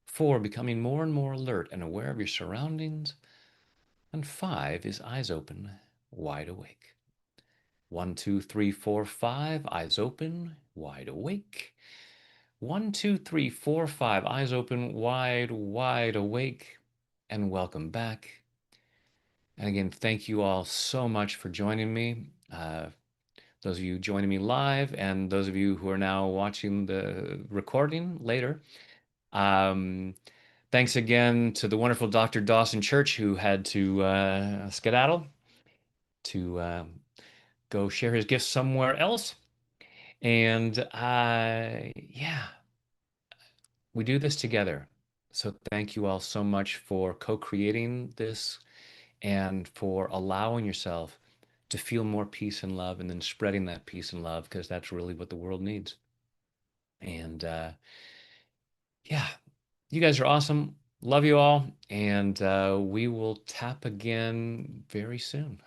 4, becoming more and more alert and aware of your surroundings. And 5 is eyes open, wide awake. 1, 2, 3, 4, 5, eyes open, wide awake. 1, 2, 3, 4, 5, eyes open, wide awake. And welcome back. And again, thank you all so much for joining me. Those of you joining me live and those of you who are now watching the recording later. Um, Thanks again to the wonderful Dr. Dawson Church who had to skedaddle to go share his gifts somewhere else. And yeah, we do this together. So thank you all so much for co-creating this and for allowing yourself to feel more peace and love, and then spreading that peace and love because that's really what the world needs. And yeah, you guys are awesome. Love you all. And we will tap again very soon.